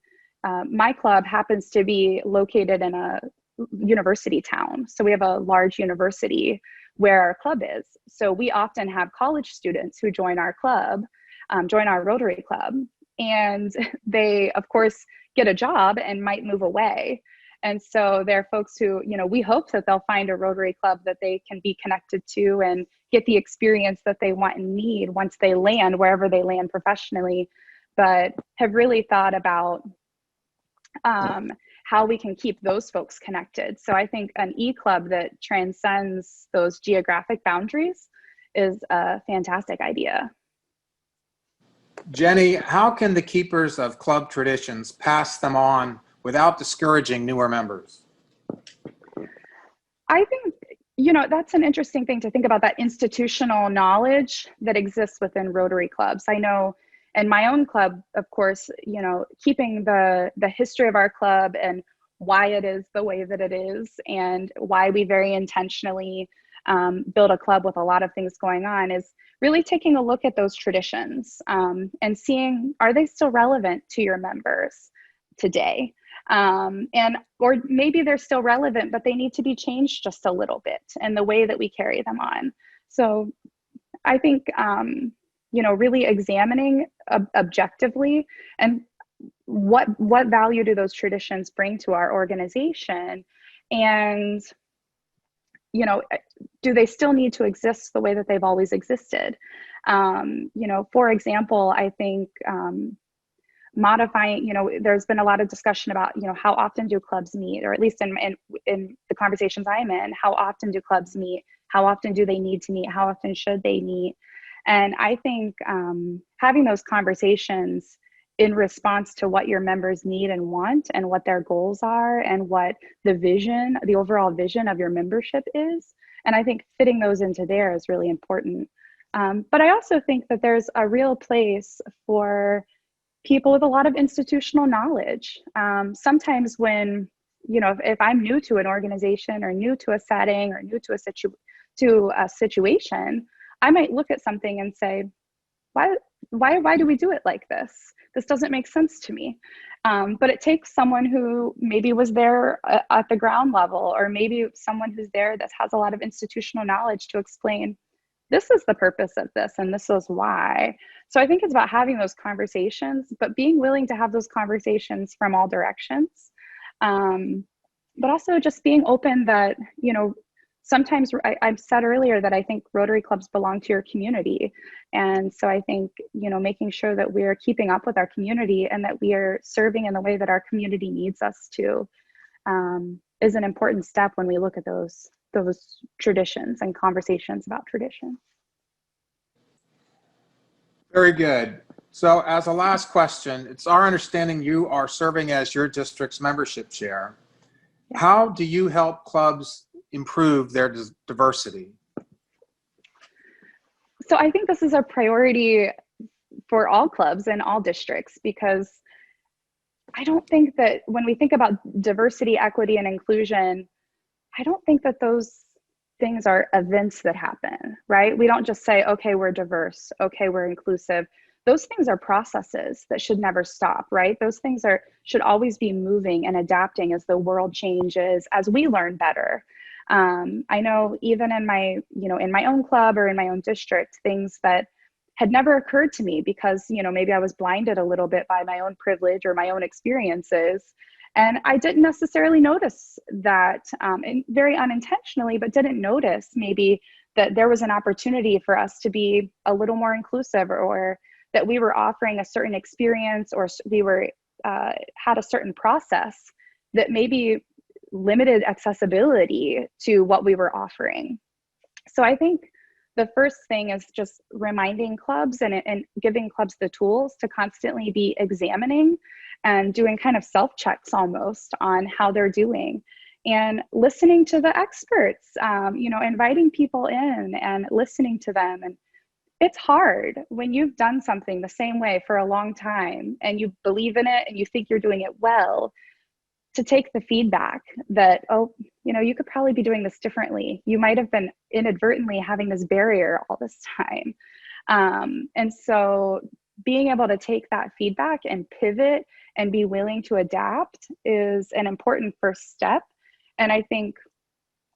My club happens to be located in a university town. So we have a large university where our club is. So we often have college students who join our club, join our Rotary club, and they, of course, get a job and might move away. And so there are folks who, we hope that they'll find a Rotary club that they can be connected to and get the experience that they want and need once they land wherever they land professionally, but have really thought about how we can keep those folks connected. So I think an e-club that transcends those geographic boundaries is a fantastic idea. Jenny, how can the keepers of club traditions pass them on without discouraging newer members? I think, that's an interesting thing to think about, that institutional knowledge that exists within Rotary clubs. I know in my own club, of course, keeping the history of our club and why it is the way that it is and why we very intentionally build a club with a lot of things going on is really taking a look at those traditions and seeing, are they still relevant to your members today? Or maybe they're still relevant, but they need to be changed just a little bit in the way that we carry them on. So I think, really examining objectively and what value do those traditions bring to our organization, and do they still need to exist the way that they've always existed? For example, I think modifying, there's been a lot of discussion about, how often do clubs meet, or at least in the conversations I'm in, how often do clubs meet? How often do they need to meet? How often should they meet? And I think having those conversations in response to what your members need and want and what their goals are and what the overall vision of your membership is. And I think fitting those into there is really important. But I also think that there's a real place for people with a lot of institutional knowledge. Sometimes when, if I'm new to an organization or new to a setting or new to a situation, I might look at something and say, why do we do it like this? This doesn't make sense to me. But it takes someone who maybe was there at the ground level, or maybe someone who's there that has a lot of institutional knowledge to explain, this is the purpose of this and this is why. So I think it's about having those conversations, but being willing to have those conversations from all directions. But also just being open that, sometimes I've said earlier that I think Rotary clubs belong to your community. And so I think, making sure that we're keeping up with our community and that we are serving in the way that our community needs us to is an important step when we look at those traditions and conversations about tradition. Very good. So as a last question, it's our understanding you are serving as your district's membership chair. Yeah. How do you help clubs improve their diversity? So I think this is a priority for all clubs and all districts, because I don't think that when we think about diversity, equity, and inclusion, I don't think that those things are events that happen, right? We don't just say, okay, we're diverse, okay, we're inclusive. Those things are processes that should never stop, right? Those things should always be moving and adapting as the world changes, as we learn better. I know even in my, in my own club or in my own district, things that had never occurred to me because, maybe I was blinded a little bit by my own privilege or my own experiences. And I didn't necessarily notice that, and very unintentionally, but didn't notice maybe that there was an opportunity for us to be a little more inclusive, or that we were offering a certain experience, or we were had a certain process that maybe limited accessibility to what we were offering. So I think the first thing is just reminding clubs and giving clubs the tools to constantly be examining and doing kind of self-checks almost on how they're doing, and listening to the experts, inviting people in and listening to them. And it's hard when you've done something the same way for a long time and you believe in it and you think you're doing it well, to take the feedback that, oh, you could probably be doing this differently. You might have been inadvertently having this barrier all this time. And so being able to take that feedback and pivot and be willing to adapt is an important first step. And I think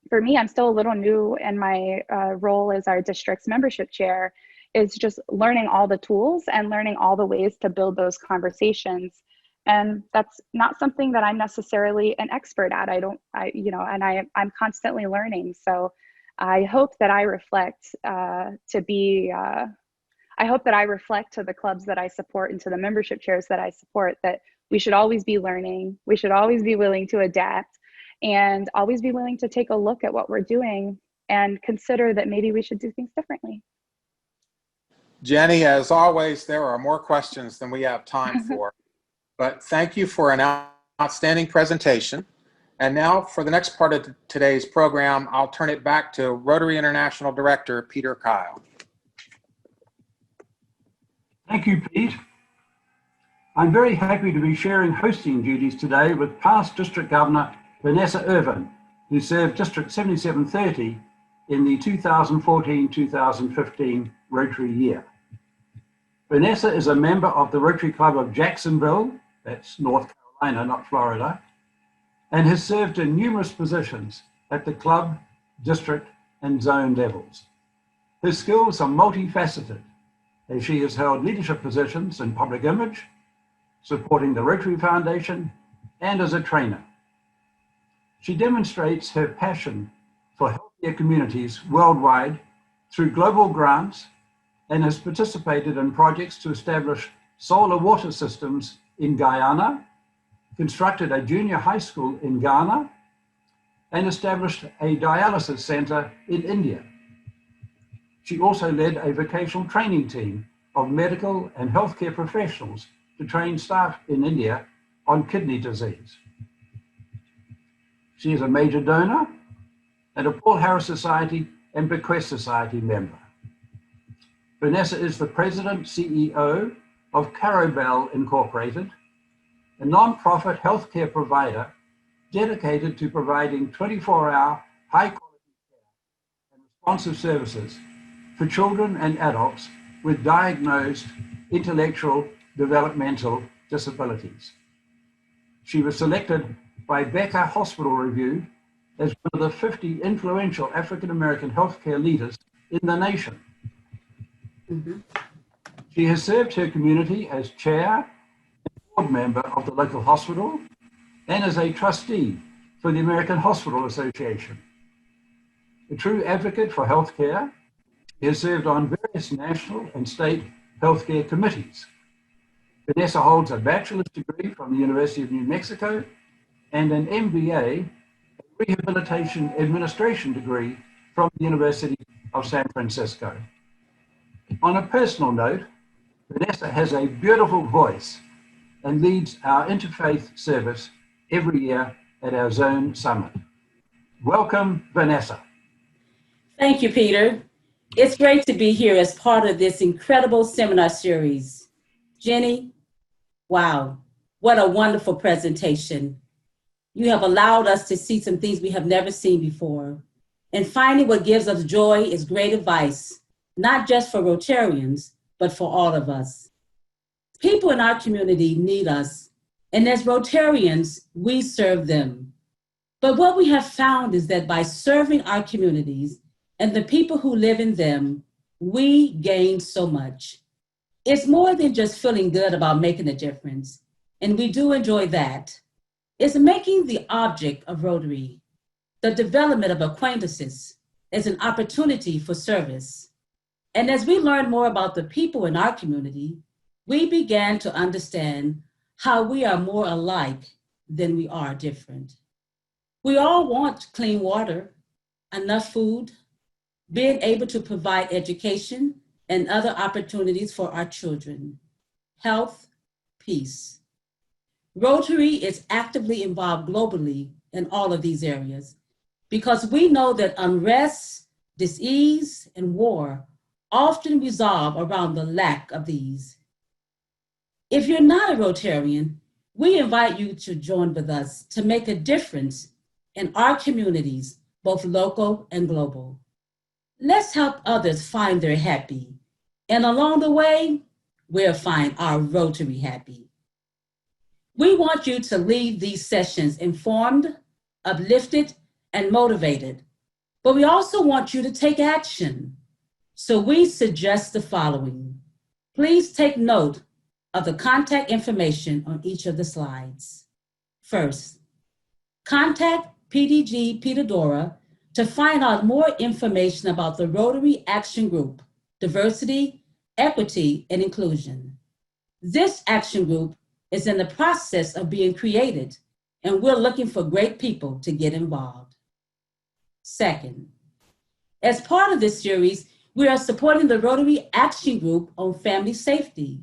for me, I'm still a little new in my role as our district's membership chair, is just learning all the tools and learning all the ways to build those conversations. And that's not something that I'm necessarily an expert at. I'm constantly learning. So I hope that I reflect I hope that I reflect to the clubs that I support and to the membership chairs that I support that we should always be learning. We should always be willing to adapt and always be willing to take a look at what we're doing and consider that maybe we should do things differently. Jenny, as always, there are more questions than we have time for, but thank you for an outstanding presentation. And now for the next part of today's program, I'll turn it back to Rotary International Director, Peter Kyle. Thank you, Pete. I'm very happy to be sharing hosting duties today with past District Governor Vanessa Irvin, who served District 7730 in the 2014-2015 Rotary year. Vanessa is a member of the Rotary Club of Jacksonville, that's North Carolina, not Florida, and has served in numerous positions at the club, district, and zone levels. Her skills are multifaceted, as she has held leadership positions in public image, supporting the Rotary Foundation, and as a trainer. She demonstrates her passion for healthier communities worldwide through global grants and has participated in projects to establish solar water systems in Guyana, constructed a junior high school in Ghana, and established a dialysis center in India. She also led a vocational training team of medical and healthcare professionals to train staff in India on kidney disease. She is a major donor and a Paul Harris Society and Bequest Society member. Vanessa is the president CEO of Carobel Incorporated, a non-profit healthcare provider dedicated to providing 24-hour high-quality care and responsive services for children and adults with diagnosed intellectual developmental disabilities. She was selected by Becker Hospital Review as one of the 50 influential African-American healthcare leaders in the nation. She has served her community as chair and board member of the local hospital and as a trustee for the American Hospital Association. a true advocate for healthcare. He has served on various national and state healthcare committees. Vanessa holds a bachelor's degree from the University of New Mexico and an MBA, Rehabilitation Administration degree from the University of San Francisco. On a personal note, Vanessa has a beautiful voice and leads our interfaith service every year at our Zone Summit. Welcome, Vanessa. Thank you, Peter. It's great to be here as part of this incredible seminar series. Jenny, wow, what a wonderful presentation. You have allowed us to see some things we have never seen before. And finding what gives us joy is great advice, not just for Rotarians, but for all of us. People in our community need us, and as Rotarians, we serve them. But what we have found is that by serving our communities and the people who live in them, we gain so much. It's more than just feeling good about making a difference, and we do enjoy that. It's making the object of Rotary, the development of acquaintances, as an opportunity for service. And as we learn more about the people in our community, we began to understand how we are more alike than we are different. We all want clean water, enough food, being able to provide education and other opportunities for our children, health, peace. Rotary is actively involved globally in all of these areas because we know that unrest, disease, and war often resolve around the lack of these. If you're not a Rotarian, we invite you to join with us to make a difference in our communities, both local and global. Let's help others find their happy. And along the way, we'll find our Rotary happy. We want you to leave these sessions informed, uplifted, and motivated. But we also want you to take action. So we suggest the following. Please take note of the contact information on each of the slides. First, contact PDG Peter Dora to find out more information about the Rotary Action Group, Diversity, Equity, and Inclusion. This action group is in the process of being created, and we're looking for great people to get involved. Second, as part of this series, we are supporting the Rotary Action Group on family safety.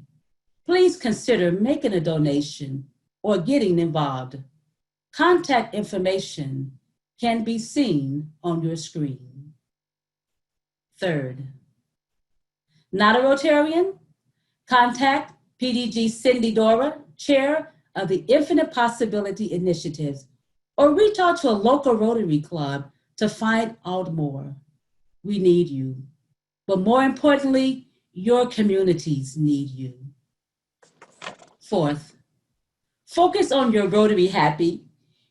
Please consider making a donation or getting involved. Contact information can be seen on your screen. Third, not a Rotarian? Contact PDG Cindy Dora, Chair of the Infinite Possibility Initiatives, or reach out to a local Rotary Club to find out more. We need you. But more importantly, your communities need you. Fourth, focus on your Rotary happy.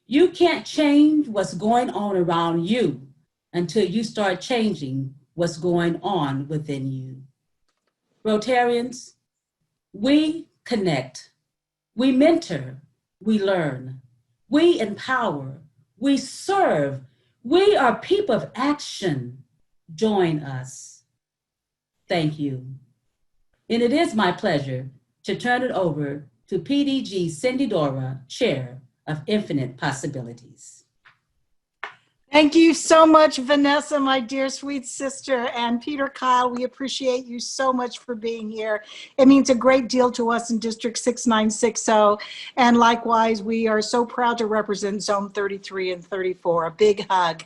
You can't change what's going on around you until you start changing what's going on within you. Rotarians, we connect, we mentor, we learn, we empower, we serve. We are people of action. Join us. Thank you. And it is my pleasure to turn it over to PDG Cindy Dora, Chair of Infinite Possibilities. Thank you so much, Vanessa, my dear sweet sister, and Peter Kyle. We appreciate you so much for being here. It means a great deal to us in District 6960, and likewise, we are so proud to represent Zone 33 and 34. A big hug.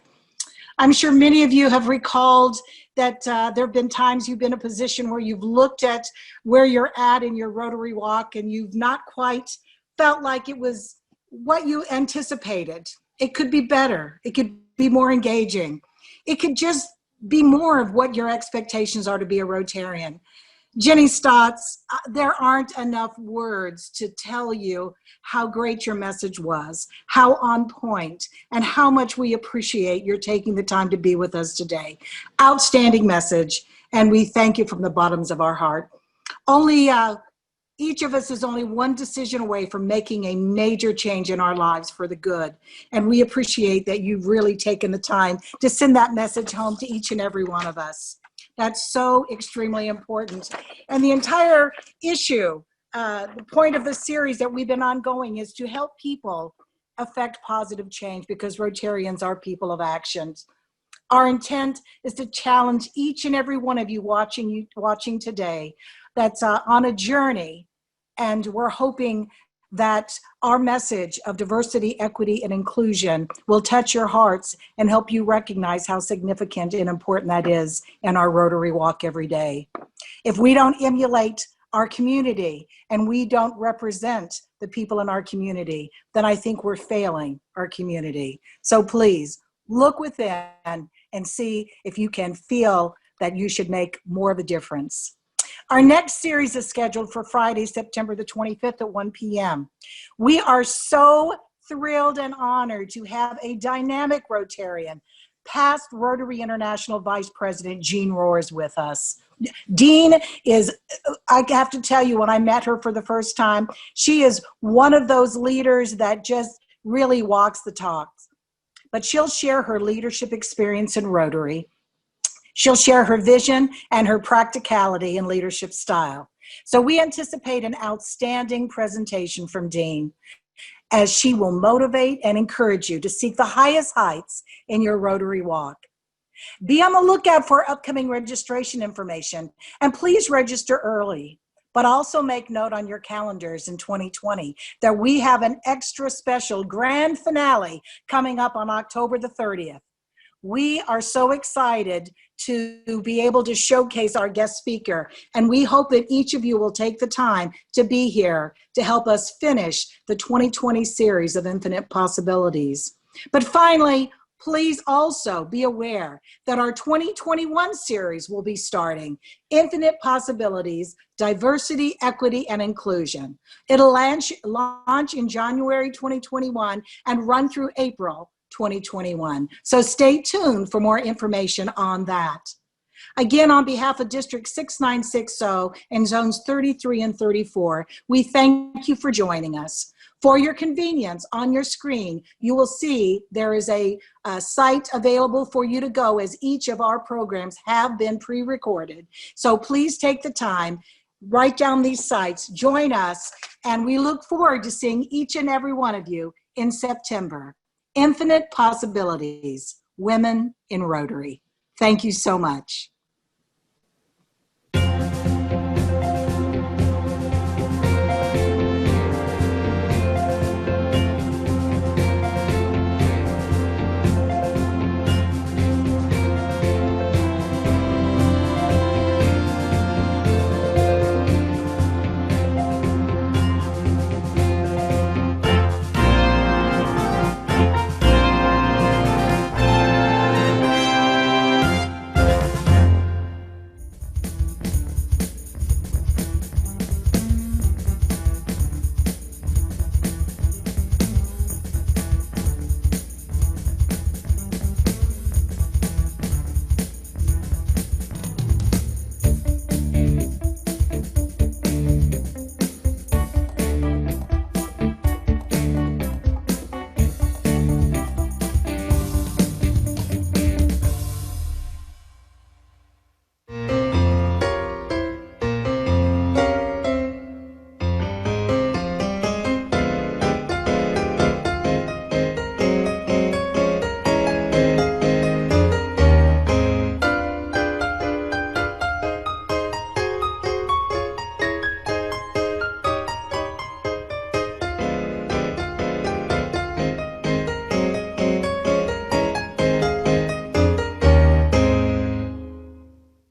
I'm sure many of you have recalled that there have been times you've been in a position where you've looked at where you're at in your Rotary walk and you've not quite felt like it was what you anticipated. It could be better. It could be more engaging. It could just be more of what your expectations are to be a Rotarian. Jenny Stotts, there aren't enough words to tell you how great your message was, how on point, and how much we appreciate your taking the time to be with us today. Outstanding message, and we thank you from the bottoms of our heart. Only Each of us is only one decision away from making a major change in our lives for the good. And we appreciate that you've really taken the time to send that message home to each and every one of us. That's so extremely important. And the entire issue, the point of the series that we've been ongoing is to help people affect positive change, because Rotarians are people of action. Our intent is to challenge each and every one of you watching today that's on a journey, and we're hoping that our message of diversity, equity, and inclusion will touch your hearts and help you recognize how significant and important that is in our Rotary walk every day. If we don't emulate our community and we don't represent the people in our community, then I think we're failing our community. So please look within and see if you can feel that you should make more of a difference. Our next series is scheduled for Friday, September the 25th at 1 p.m. We are so thrilled and honored to have a dynamic Rotarian, past Rotary International Vice President Jean Rohrs with us. Dean is, I have to tell you, when I met her for the first time, she is one of those leaders that just really walks the talk. But she'll share her leadership experience in Rotary. She'll share her vision and her practicality and leadership style. So we anticipate an outstanding presentation from Dean, as she will motivate and encourage you to seek the highest heights in your Rotary walk. Be on the lookout for upcoming registration information, and please register early. But also make note on your calendars in 2020 that we have an extra special grand finale coming up on October the 30th. We are so excited to be able to showcase our guest speaker, and we hope that each of you will take the time to be here to help us finish the 2020 series of Infinite Possibilities. But finally, please also be aware that our 2021 series will be starting, Infinite Possibilities, Diversity, Equity, and Inclusion. It'll launch in January 2021 and run through April 2021. So stay tuned for more information on that. Again, on behalf of District 6960 and Zones 33 and 34, we thank you for joining us. For your convenience, on your screen, you will see there is a site available for you to go, as each of our programs have been pre-recorded. So please take the time, write down these sites, join us, and we look forward to seeing each and every one of you in September. Infinite Possibilities, Women in Rotary. Thank you so much.